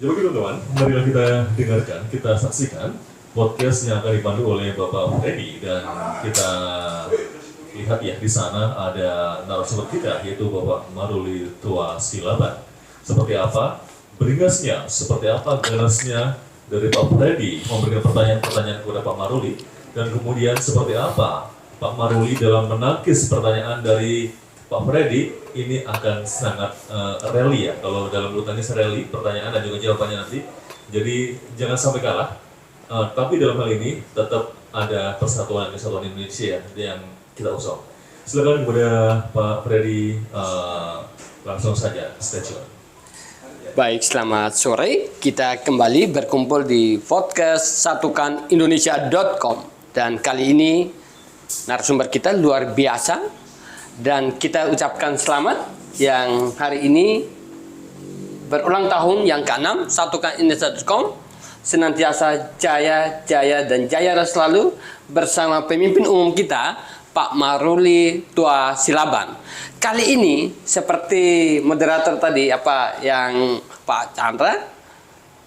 Ya begitu teman, marilah kita dengarkan, kita saksikan podcast yang akan dipandu oleh Bapak Freddy, dan kita lihat ya di sana ada narasumber kita yaitu Bapak Maruli Tua Silaban. Seperti apa beringasnya, seperti apa ganasnya dari Pak Freddy memberikan pertanyaan-pertanyaan kepada Pak Maruli, dan kemudian seperti apa Pak Maruli dalam menangkis pertanyaan dari Pak Freddy. Ini akan sangat rally ya, kalau dalam bulu tangkis rally, pertanyaan dan juga jawabannya nanti. Jadi jangan sampai kalah, tapi dalam hal ini tetap ada persatuan dan kesatuan Indonesia yang kita usung. Silakan kepada Pak Freddy, langsung saja stay tune. Baik, selamat sore. Kita kembali berkumpul di podcast satukanindonesia.com, dan kali ini narasumber kita luar biasa. Dan kita ucapkan selamat yang hari ini berulang tahun yang ke-6 satukanindonesia.com, senantiasa jaya, jaya, dan jaya selalu bersama pemimpin umum kita, Pak Maruli Tua Silaban. Kali ini seperti moderator tadi yang Pak Chandra,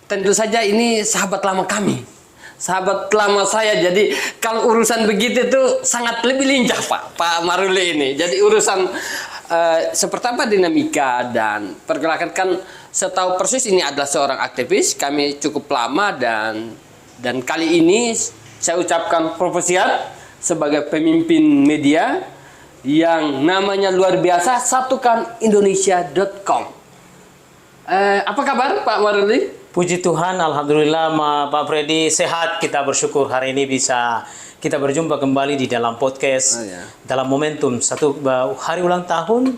tentu saja ini sahabat lama kami. Sahabat lama saya, jadi kalau urusan begitu tuh sangat lebih lincah Pak Maruli ini. Jadi urusan seperti apa dinamika dan pergerakan, kan setahu persis ini adalah seorang aktivis, kami cukup lama, dan kali ini saya ucapkan profesiat sebagai pemimpin media yang namanya luar biasa, satukanindonesia.com. Apa kabar Pak Maruli? Puji Tuhan, Alhamdulillah Pak Freddy sehat. Kita bersyukur hari ini bisa kita berjumpa kembali di dalam podcast dalam momentum hari ulang tahun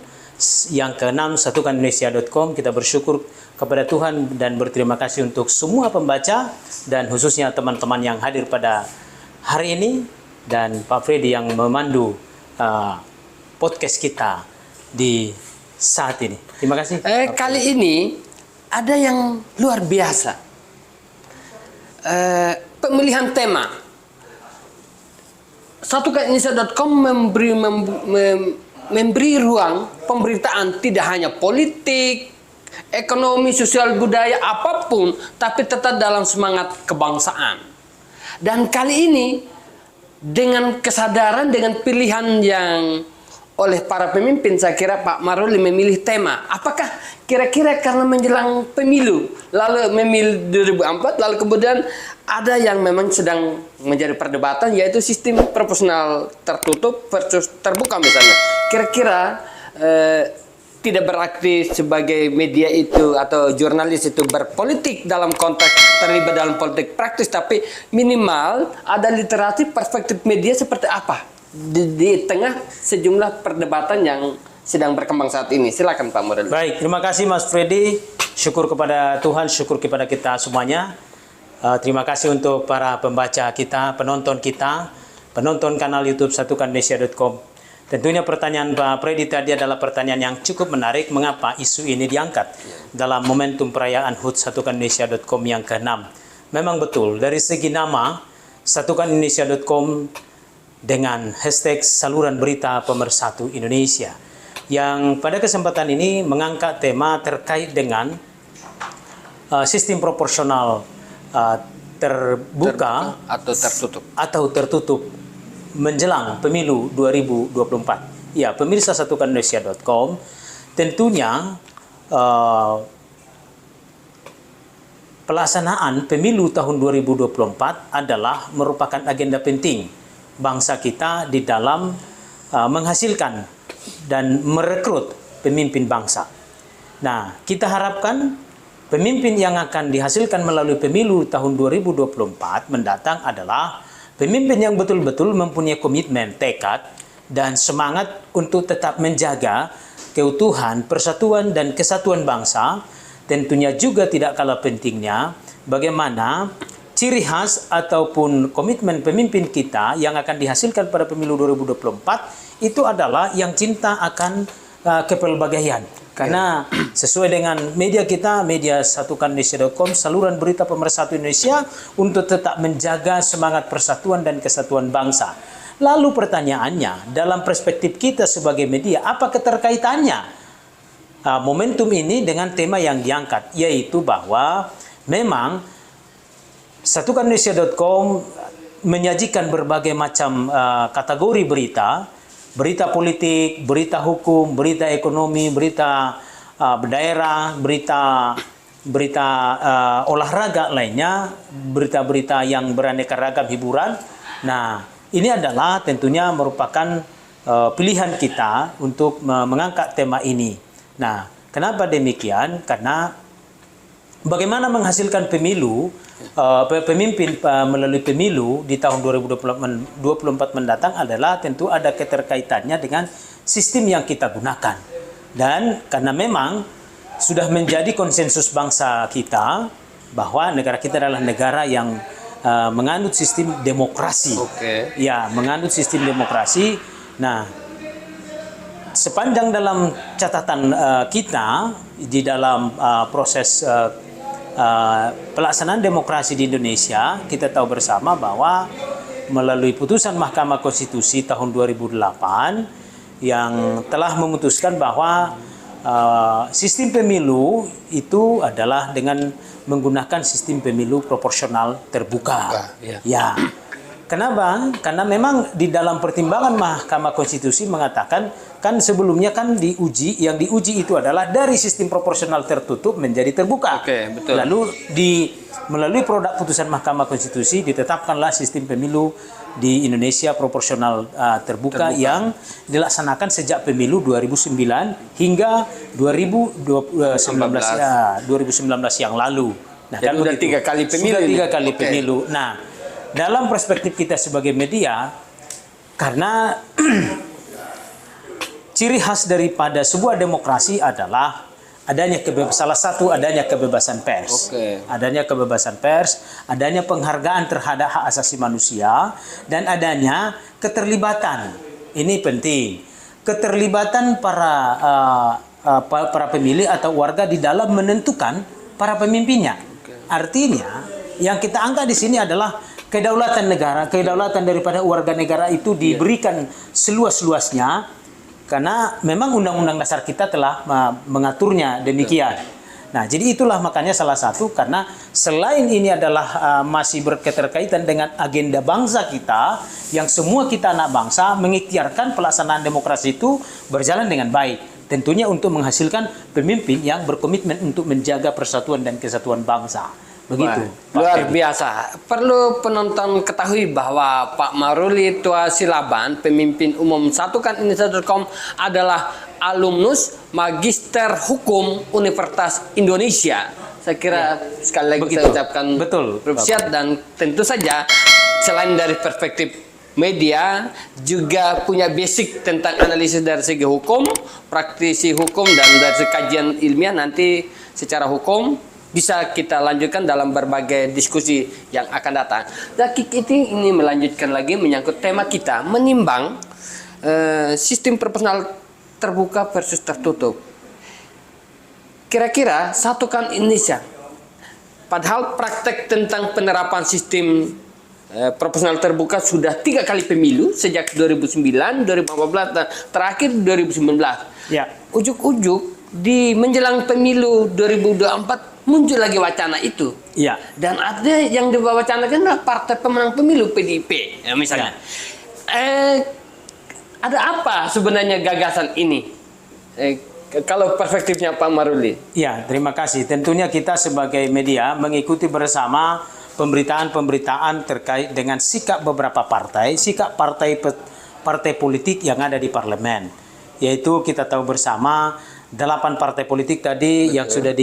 yang ke-6 satukanindonesia.com. Kita bersyukur kepada Tuhan dan berterima kasih untuk semua pembaca dan khususnya teman-teman yang hadir pada hari ini, dan Pak Freddy yang memandu podcast kita di saat ini. Terima kasih. Kali ini ada yang luar biasa. Pemilihan tema. Satukanindonesia.com memberi ruang pemberitaan tidak hanya politik, ekonomi, sosial, budaya, apapun, tapi tetap dalam semangat kebangsaan. Dan kali ini dengan kesadaran, dengan pilihan yang oleh para pemimpin, saya kira Pak Maruli memilih tema. Apakah kira-kira karena menjelang pemilu, lalu memilih 2004, lalu kemudian ada yang memang sedang menjadi perdebatan, yaitu sistem proporsional tertutup versus terbuka misalnya. Kira-kira tidak berarti sebagai media itu atau jurnalis itu berpolitik dalam konteks terlibat dalam politik praktis, tapi minimal ada literasi perspektif media seperti apa di tengah sejumlah perdebatan yang sedang berkembang saat ini. Silakan Pak Maruli. Baik, terima kasih Mas Freddy. Syukur kepada Tuhan, syukur kepada kita semuanya. Terima kasih untuk para pembaca kita, penonton kanal YouTube satukanindonesia.com. Tentunya pertanyaan Pak Freddy tadi adalah pertanyaan yang cukup menarik. Mengapa isu ini diangkat dalam momentum perayaan HUT satukanindonesia.com yang ke-6? Memang betul, dari segi nama satukanindonesia.com dengan hashtag saluran berita pemersatu Indonesia, yang pada kesempatan ini mengangkat tema terkait dengan sistem proporsional terbuka atau tertutup menjelang pemilu 2024. Ya, pemirsa satukanindonesia.com, tentunya pelaksanaan pemilu tahun 2024 adalah merupakan agenda penting bangsa kita di dalam menghasilkan dan merekrut pemimpin bangsa. Nah, kita harapkan pemimpin yang akan dihasilkan melalui pemilu tahun 2024 mendatang adalah pemimpin yang betul-betul mempunyai komitmen, tekad, dan semangat untuk tetap menjaga keutuhan, persatuan, dan kesatuan bangsa. Tentunya juga tidak kalah pentingnya bagaimana ciri khas ataupun komitmen pemimpin kita yang akan dihasilkan pada pemilu 2024 itu adalah yang cinta akan kepelbagaian. Karena sesuai dengan media kita, media satukanindonesia.com, saluran berita pemersatu Indonesia, untuk tetap menjaga semangat persatuan dan kesatuan bangsa. Lalu pertanyaannya, dalam perspektif kita sebagai media, apa keterkaitannya momentum ini dengan tema yang diangkat, yaitu bahwa memang satukanindonesia.com menyajikan berbagai macam kategori berita, berita politik, berita hukum, berita ekonomi, berita daerah, berita olahraga lainnya, berita-berita yang beraneka ragam hiburan. Nah, ini adalah tentunya merupakan pilihan kita untuk mengangkat tema ini. Nah, kenapa demikian? Karena bagaimana menghasilkan pemilu, pemimpin melalui pemilu di tahun 2024 mendatang adalah tentu ada keterkaitannya dengan sistem yang kita gunakan. Dan karena memang sudah menjadi konsensus bangsa kita bahwa negara kita adalah negara yang menganut sistem demokrasi. Ya, menganut sistem demokrasi. Nah, sepanjang dalam catatan kita di dalam proses pelaksanaan demokrasi di Indonesia, kita tahu bersama bahwa melalui putusan Mahkamah Konstitusi tahun 2008 yang telah memutuskan bahwa sistem pemilu itu adalah dengan menggunakan sistem pemilu proporsional terbuka. Ya. Kenapa? Karena memang di dalam pertimbangan Mahkamah Konstitusi mengatakan kan sebelumnya kan yang diuji itu adalah dari sistem proporsional tertutup menjadi terbuka. Betul. Lalu melalui produk putusan Mahkamah Konstitusi ditetapkanlah sistem pemilu di Indonesia proporsional terbuka yang dilaksanakan sejak pemilu 2009 hingga 2019 yang lalu. Nah, jadi sudah 3 kali pemilu. Sudah 3 kali pemilu. Nah, dalam perspektif kita sebagai media, karena ciri khas daripada sebuah demokrasi adalah adanya kebebasan pers. Adanya kebebasan pers, adanya penghargaan terhadap hak asasi manusia, dan adanya keterlibatan. Ini penting. Keterlibatan para pemilih atau warga di dalam menentukan para pemimpinnya. Artinya, yang kita angkat di sini adalah kedaulatan negara, kedaulatan daripada warga negara itu diberikan seluas-luasnya, karena memang undang-undang dasar kita telah mengaturnya demikian. Nah, jadi itulah makanya salah satu, karena selain ini adalah masih berketerkaitan dengan agenda bangsa kita, yang semua kita anak bangsa mengikhtiarkan pelaksanaan demokrasi itu berjalan dengan baik. Tentunya untuk menghasilkan pemimpin yang berkomitmen untuk menjaga persatuan dan kesatuan bangsa. Begitu. Luar biasa. Perlu penonton ketahui bahwa Pak Maruli Tua Silaban, pemimpin umum satukanindonesia.com, adalah alumnus Magister Hukum Universitas Indonesia. Saya kira sekali lagi saya ucapkan bersiap, dan tentu saja selain dari perspektif media juga punya basic tentang analisis dari segi hukum, praktisi hukum, dan dari kajian ilmiah nanti secara hukum bisa kita lanjutkan dalam berbagai diskusi yang akan datang. Dan kita ini melanjutkan lagi menyangkut tema kita, menimbang sistem proporsional terbuka versus tertutup. Kira-kira satukan Indonesia, padahal praktek tentang penerapan sistem proporsional terbuka sudah 3 kali pemilu sejak 2009, 2014, dan terakhir 2019. Ya. Ujuk-ujuk di menjelang pemilu 2024 muncul lagi wacana itu. Ya. Dan ada yang diwacanakan adalah partai pemenang pemilu PDIP, ya, misalnya. Ya. Ada apa sebenarnya gagasan ini? Kalau perspektifnya Pak Maruli. Ya, terima kasih. Tentunya kita sebagai media mengikuti bersama pemberitaan-pemberitaan terkait dengan sikap beberapa partai, sikap partai politik yang ada di parlemen. Yaitu kita tahu bersama 8 partai politik tadi yang sudah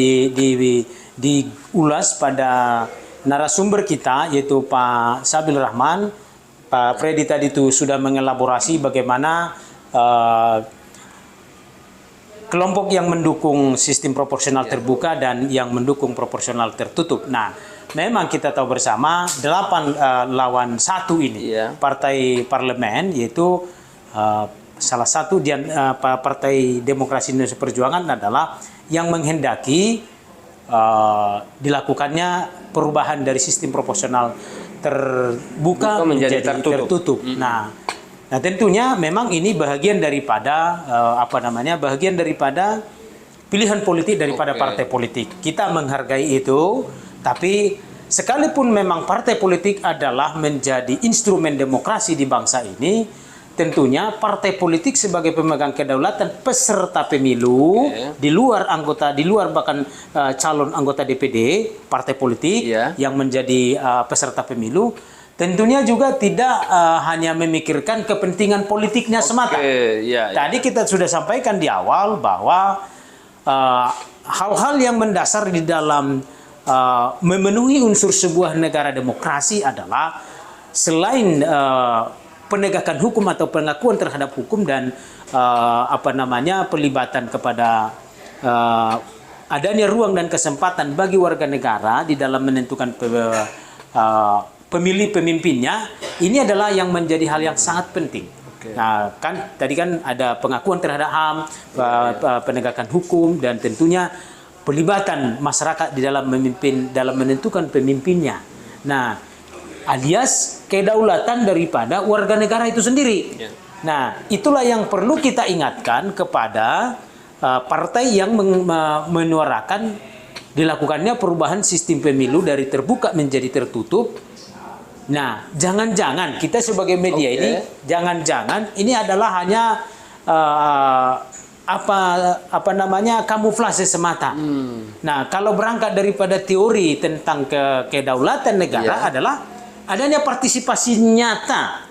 diulas pada narasumber kita, yaitu Pak Sabil Rahman. Pak Freddy tadi itu sudah mengelaborasi bagaimana kelompok yang mendukung sistem proporsional terbuka dan yang mendukung proporsional tertutup. Nah, memang kita tahu bersama 8 lawan 1 ini partai parlemen, yaitu salah satu Partai Demokrasi Indonesia Perjuangan adalah yang menghendaki dilakukannya perubahan dari sistem proporsional terbuka menjadi tertutup. Nah, tentunya memang ini bagian daripada bagian daripada pilihan politik daripada partai politik. Kita menghargai itu, Tapi sekalipun memang partai politik adalah menjadi instrumen demokrasi di bangsa ini, tentunya partai politik sebagai pemegang kedaulatan peserta pemilu di luar bahkan calon anggota DPD partai politik yang menjadi peserta pemilu, tentunya juga tidak hanya memikirkan kepentingan politiknya semata. Tadi kita sudah sampaikan di awal bahwa hal-hal yang mendasar di dalam memenuhi unsur sebuah negara demokrasi adalah selain penegakan hukum atau pengakuan terhadap hukum dan pelibatan kepada adanya ruang dan kesempatan bagi warga negara di dalam menentukan pemilih pemimpinnya, ini adalah yang menjadi hal yang sangat penting. Nah, kan tadi kan ada pengakuan terhadap HAM, penegakan hukum, dan tentunya pelibatan masyarakat di dalam menentukan pemimpinnya. Nah, alias kedaulatan daripada warga negara itu sendiri. Nah, itulah yang perlu kita ingatkan kepada partai yang menyuarakan dilakukannya perubahan sistem pemilu dari terbuka menjadi tertutup. Nah, jangan-jangan kita sebagai media ini, jangan-jangan ini adalah hanya kamuflase semata. Nah, kalau berangkat daripada teori tentang kedaulatan negara adalah adanya partisipasi nyata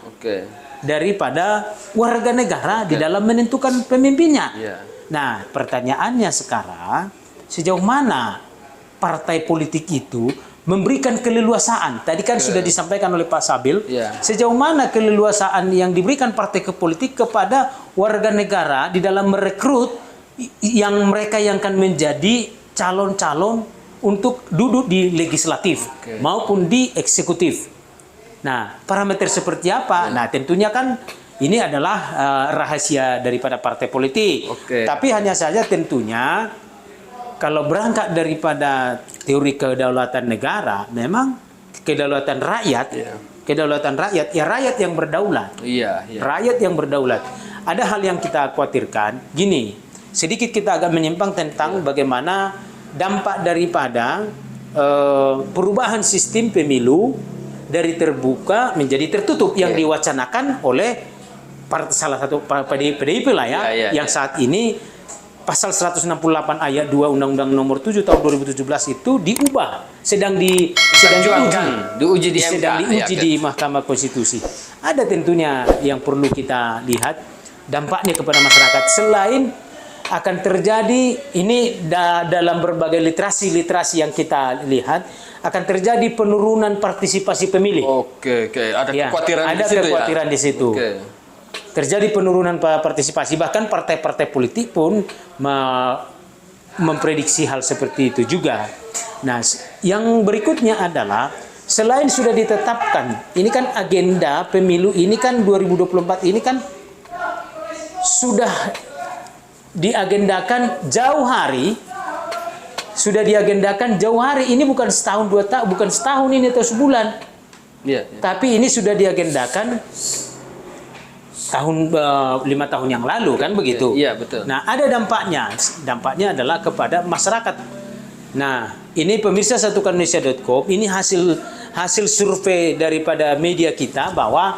daripada warga negara di dalam menentukan pemimpinnya. Nah, pertanyaannya sekarang, sejauh mana partai politik itu memberikan keleluasaan? Tadi kan sudah disampaikan oleh Pak Sabil, sejauh mana keleluasaan yang diberikan partai politik kepada warga negara di dalam merekrut mereka yang akan menjadi calon-calon untuk duduk di legislatif maupun di eksekutif. Nah, parameter seperti apa? Nah, tentunya kan ini adalah rahasia daripada partai politik. Tapi hanya saja tentunya kalau berangkat daripada teori kedaulatan negara, memang kedaulatan rakyat, rakyat yang berdaulat. Rakyat yang berdaulat. Ada hal yang kita khawatirkan. Gini, sedikit kita agak menyimpang tentang bagaimana dampak daripada perubahan sistem pemilu dari terbuka menjadi tertutup yang diwacanakan oleh salah satu PDIP lah yang saat ini pasal 168 ayat 2 Undang-Undang Nomor 7 tahun 2017 itu diubah, sedang diuji di Mahkamah Konstitusi. Ada tentunya yang perlu kita lihat dampaknya kepada masyarakat. Selain akan terjadi ini dalam berbagai literasi yang kita lihat, akan terjadi penurunan partisipasi pemilih. Ada kekhawatiran di situ. Terjadi penurunan partisipasi, bahkan partai-partai politik pun memprediksi hal seperti itu juga. Nah, yang berikutnya adalah selain sudah ditetapkan, ini kan agenda pemilu ini kan 2024 ini kan sudah diagendakan jauh hari. Sudah diagendakan jauh hari, ini bukan setahun 2 tahun, bukan setahun ini atau sebulan. Tapi ini sudah diagendakan tahun 5 tahun yang lalu kan begitu. Betul. Nah, ada dampaknya. Dampaknya adalah kepada masyarakat. Nah, ini pemirsa satukanindonesia.com, ini hasil survei daripada media kita bahwa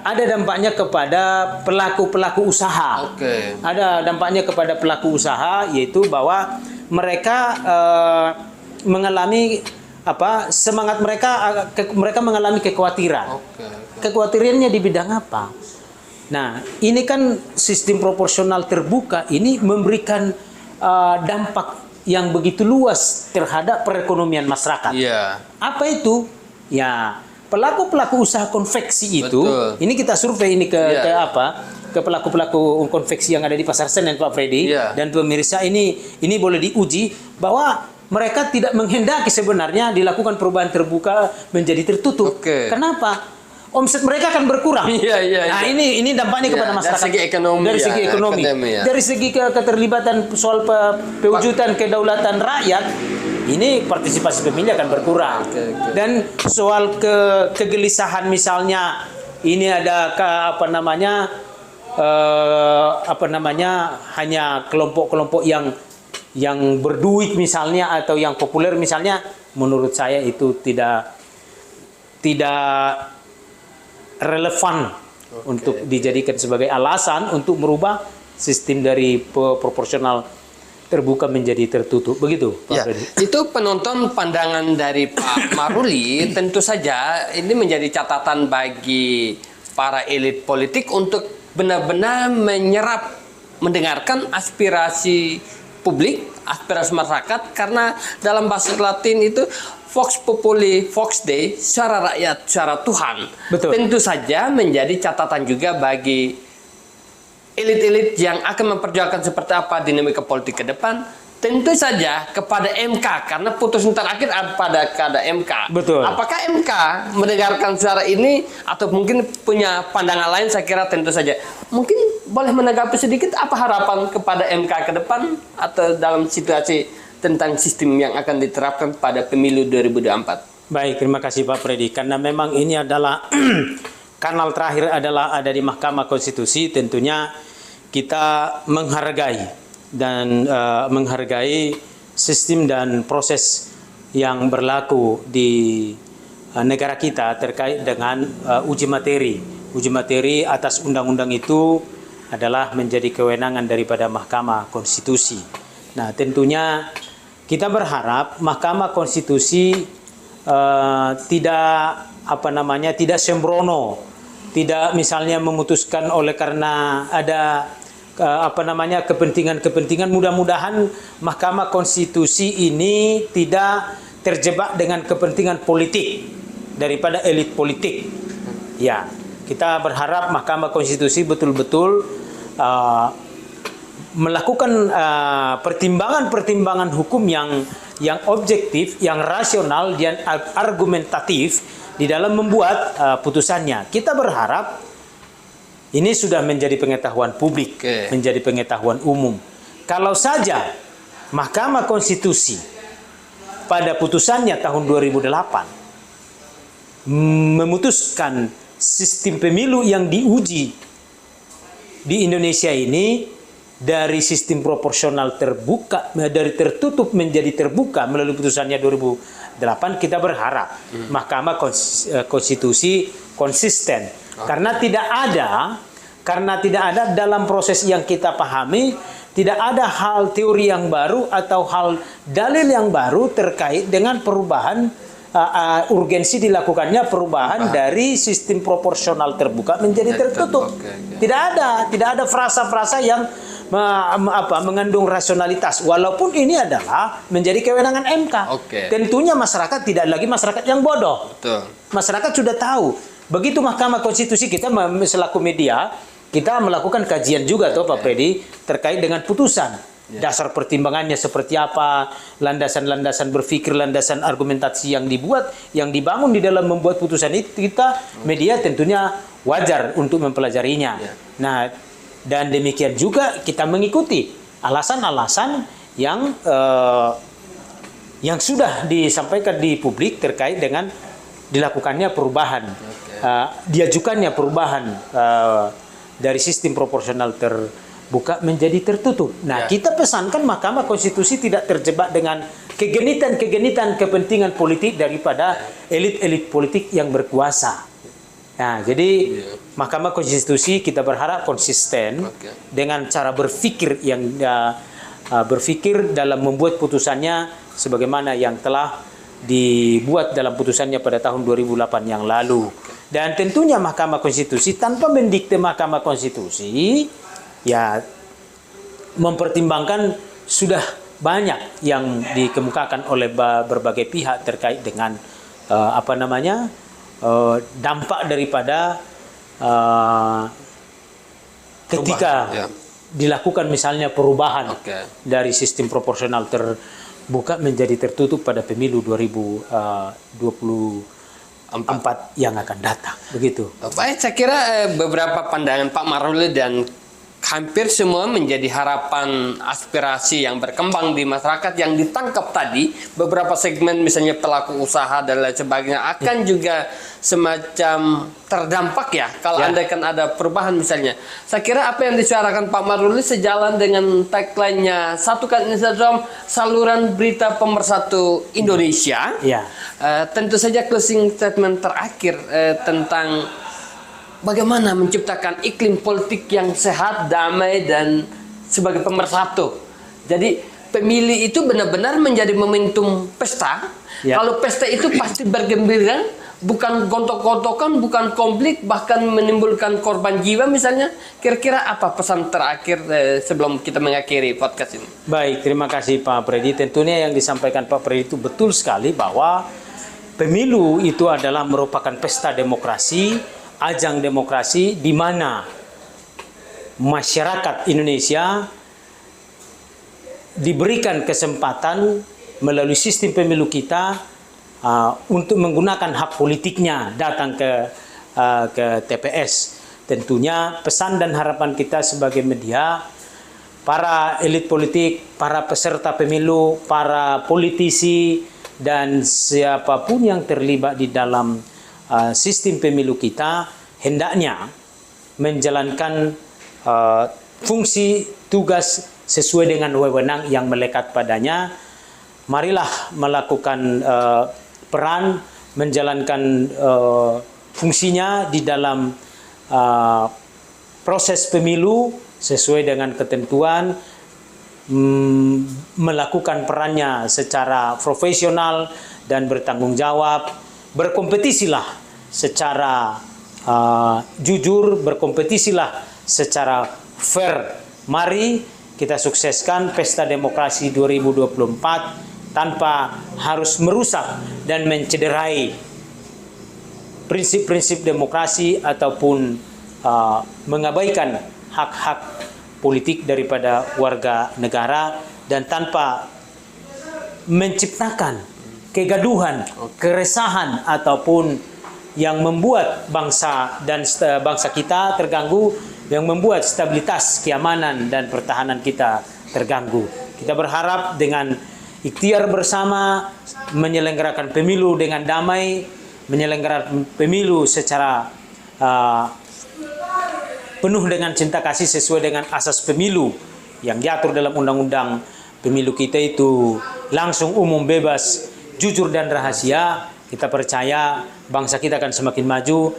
ada dampaknya kepada pelaku-pelaku usaha. Ada dampaknya kepada pelaku usaha, yaitu bahwa mereka mengalami semangat mereka mengalami kekhawatiran. Kekhawatirannya di bidang apa? Nah, ini kan sistem proporsional terbuka ini memberikan dampak yang begitu luas terhadap perekonomian masyarakat. Apa itu? Ya, pelaku-pelaku usaha konveksi itu, ini kita survei ini ke pelaku-pelaku konveksi yang ada di Pasar Senen, Pak Freddy, dan pemirsa, ini boleh diuji bahwa mereka tidak menghendaki sebenarnya dilakukan perubahan terbuka menjadi tertutup. Kenapa? Omset mereka akan berkurang. Nah, ini dampaknya kepada masyarakat. Dari segi ekonomi. Dari segi keterlibatan soal pewujudan kedaulatan rakyat, ini partisipasi pemilih akan berkurang. Dan soal kegelisahan misalnya, ini ada hanya kelompok-kelompok yang berduit misalnya atau yang populer misalnya, menurut saya itu tidak relevan untuk dijadikan sebagai alasan untuk merubah sistem dari proporsional terbuka menjadi tertutup. Begitu, Pak Ya, Freddy. itu penonton pandangan dari Pak Maruli. Tentu saja ini menjadi catatan bagi para elit politik untuk benar-benar menyerap, mendengarkan aspirasi publik, aspirasi masyarakat, karena dalam bahasa Latin itu Vox Populi, Vox Dei, suara rakyat, suara Tuhan. Betul. Tentu saja menjadi catatan juga bagi elit-elit yang akan memperjuangkan seperti apa dinamika politik ke depan, tentu saja kepada MK, karena putusan terakhir pada MK. Betul. Apakah MK mendengarkan suara ini atau mungkin punya pandangan lain? Saya kira tentu saja. Mungkin boleh menanggapi sedikit apa harapan kepada MK ke depan atau dalam situasi tentang sistem yang akan diterapkan pada pemilu 2024. Baik, terima kasih Pak Freddy. Karena memang ini adalah kanal terakhir adalah ada di Mahkamah Konstitusi, tentunya kita menghargai dan menghargai sistem dan proses yang berlaku di negara kita terkait dengan uji materi. Uji materi atas undang-undang itu adalah menjadi kewenangan daripada Mahkamah Konstitusi. Nah, tentunya kita berharap Mahkamah Konstitusi tidak sembrono, tidak misalnya memutuskan oleh karena ada kepentingan-kepentingan. Mudah-mudahan Mahkamah Konstitusi ini tidak terjebak dengan kepentingan politik daripada elit politik. Ya, kita berharap Mahkamah Konstitusi betul-betul melakukan pertimbangan-pertimbangan hukum yang objektif, yang rasional dan argumentatif di dalam membuat putusannya. Kita berharap ini sudah menjadi pengetahuan publik, menjadi pengetahuan umum. Kalau saja Mahkamah Konstitusi pada putusannya tahun 2008 memutuskan sistem pemilu yang diuji di Indonesia ini dari sistem proporsional terbuka, dari tertutup menjadi terbuka melalui putusannya 2008, kita berharap Mahkamah Konstitusi konsisten. Karena tidak ada dalam proses yang kita pahami, tidak ada hal teori yang baru atau hal dalil yang baru terkait dengan perubahan urgensi dilakukannya perubahan dari sistem proporsional terbuka menjadi tertutup. Tidak ada frasa-frasa yang mengandung rasionalitas, walaupun ini adalah menjadi kewenangan MK. Tentunya masyarakat tidak lagi masyarakat yang bodoh. Masyarakat sudah tahu. Begitu Mahkamah Konstitusi, kita selaku media kita melakukan kajian juga Pak Freddy terkait dengan putusan. Dasar pertimbangannya seperti apa, landasan-landasan berpikir, landasan argumentasi yang dibuat, yang dibangun di dalam membuat putusan itu, kita media tentunya wajar untuk mempelajarinya. Nah, dan demikian juga kita mengikuti alasan-alasan yang sudah disampaikan di publik terkait dengan dilakukannya perubahan, diajukannya perubahan dari sistem proporsional terbuka menjadi tertutup. Nah, kita pesankan Mahkamah Konstitusi tidak terjebak dengan kegenitan-kegenitan kepentingan politik daripada elit-elit politik yang berkuasa. Nah, jadi Mahkamah Konstitusi kita berharap konsisten dengan cara berpikir yang berpikir dalam membuat putusannya sebagaimana yang telah dibuat dalam putusannya pada tahun 2008 yang lalu. Dan tentunya Mahkamah Konstitusi tanpa mendikte Mahkamah Konstitusi ya mempertimbangkan sudah banyak yang dikemukakan oleh berbagai pihak terkait dengan dampak daripada ketika dilakukan misalnya perubahan dari sistem proporsional terbuka menjadi tertutup pada pemilu 2024 yang akan datang. Begitu. Baik, saya kira beberapa pandangan Pak Maruli dan hampir semua menjadi harapan aspirasi yang berkembang di masyarakat yang ditangkap tadi. Beberapa segmen misalnya pelaku usaha dan lain sebagainya akan juga semacam terdampak ya kalau andai kan ada perubahan misalnya. Saya kira apa yang disuarakan Pak Maruli sejalan dengan tagline-nya Satukan Indonesia, saluran berita pemersatu Indonesia. Ya. Tentu saja closing statement terakhir tentang bagaimana menciptakan iklim politik yang sehat, damai, dan sebagai pemersatu. Jadi pemilih itu benar-benar menjadi momentum pesta. Ya. Kalau pesta itu pasti bergembira, bukan gontok-gontokan, bukan konflik, bahkan menimbulkan korban jiwa misalnya. Kira-kira apa pesan terakhir sebelum kita mengakhiri podcast ini? Baik, terima kasih Pak Freddy. Tentunya yang disampaikan Pak Freddy itu betul sekali bahwa pemilu itu adalah merupakan pesta demokrasi, ajang demokrasi di mana masyarakat Indonesia diberikan kesempatan melalui sistem pemilu kita untuk menggunakan hak politiknya datang ke TPS. Tentunya pesan dan harapan kita sebagai media, para elit politik, para peserta pemilu, para politisi, dan siapapun yang terlibat di dalam sistem pemilu kita hendaknya menjalankan fungsi tugas sesuai dengan wewenang yang melekat padanya. Marilah melakukan peran menjalankan fungsinya di dalam proses pemilu sesuai dengan ketentuan, melakukan perannya secara profesional dan bertanggung jawab. Berkompetisilah secara jujur, berkompetisilah secara fair. Mari kita sukseskan Pesta Demokrasi 2024 tanpa harus merusak dan mencederai prinsip-prinsip demokrasi ataupun mengabaikan hak-hak politik daripada warga negara, dan tanpa menciptakan kegaduhan, keresahan ataupun yang membuat bangsa dan bangsa kita terganggu, yang membuat stabilitas keamanan dan pertahanan kita terganggu. Kita berharap dengan ikhtiar bersama menyelenggarakan pemilu dengan damai, menyelenggarakan pemilu secara penuh dengan cinta kasih sesuai dengan asas pemilu yang diatur dalam undang-undang pemilu kita itu langsung, umum, bebas, jujur dan rahasia. Kita percaya bangsa kita akan semakin maju,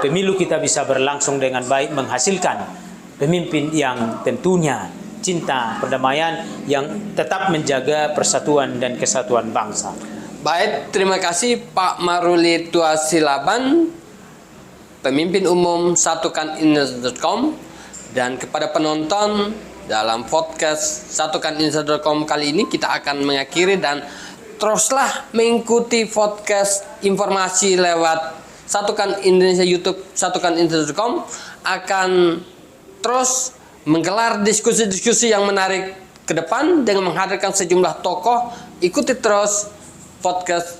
pemilu kita bisa berlangsung dengan baik, menghasilkan pemimpin yang tentunya cinta perdamaian, yang tetap menjaga persatuan dan kesatuan bangsa. Baik, terima kasih Pak Maruli Tuasilaban, pemimpin umum satukanindonesia.com, dan kepada penonton dalam podcast satukanindonesia.com kali ini kita akan mengakhiri, dan teruslah mengikuti podcast informasi lewat Satukan Indonesia YouTube satukanindonesia.com akan terus menggelar diskusi-diskusi yang menarik ke depan dengan menghadirkan sejumlah tokoh. Ikuti terus podcast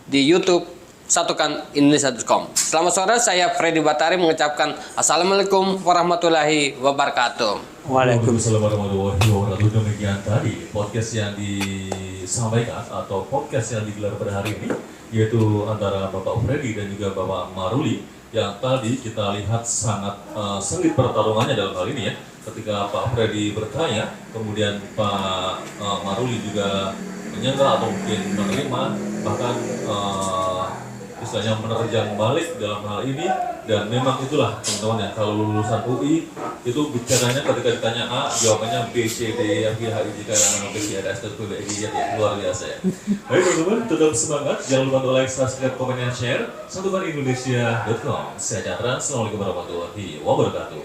di YouTube satukanindonesia.com. Selamat sore, saya Freddy Batari mengucapkan Assalamualaikum warahmatullahi wabarakatuh. Waalaikumsalam warahmatullahi wabarakatuh. Demikian tadi podcast yang disampaikan atau podcast yang digelar pada hari ini, yaitu antara Bapak Freddy dan juga Bapak Maruli, yang tadi kita lihat sangat sengit pertarungannya dalam hal ini ya. Ketika Pak Freddy bertanya, kemudian Pak Maruli juga menyangka atau mungkin menerima, bahkan istilahnya menerjang balik dalam hal ini. Dan memang itulah teman-teman ya, kalau lulusan UI itu bicaranya ketika ditanya A, jawabannya B, C, D, F, G, H, I, J, K, L, M, N, P, Q, R, S, T, U, V, W, X, Y, Z ya, luar biasa ya. Baik teman-teman, tetap semangat, jangan lupa untuk like, subscribe, komen, dan share. Satukanindonesia.com. Saya Chandra, Assalamualaikum warahmatullahi wabarakatuh.